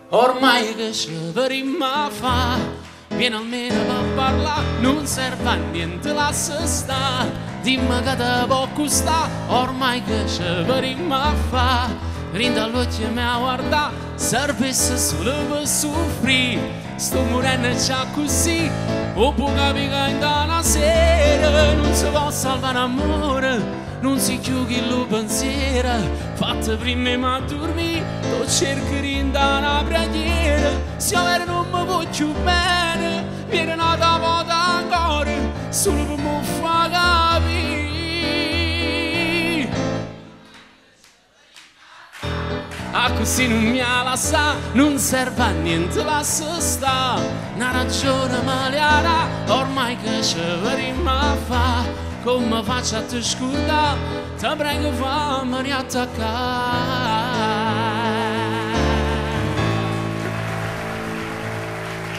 ormai che ce verim a fa, vieni almeno per parlare, non serve a niente, lascia sta, dimmi che te può costare, ormai che ce verim a fa, rinda all'occhio e mi a guardare, servisse solo per soffrire, sto morendo già così, o può capire che in una sera non si può salvare l'amore, non si chiude il pensiero, fatte prima ma dormire, tu cerchi di andare a preghiera, se io non mi voglio bene, viene un'altra volta ancora, solo per mi far capire. Ah, così non mi ha lasciato, non serve a niente, lascia sta, una ragione maleata, ormai che ci verremo a fa', come faccio a te scordare, ti prego fammi riattaccare.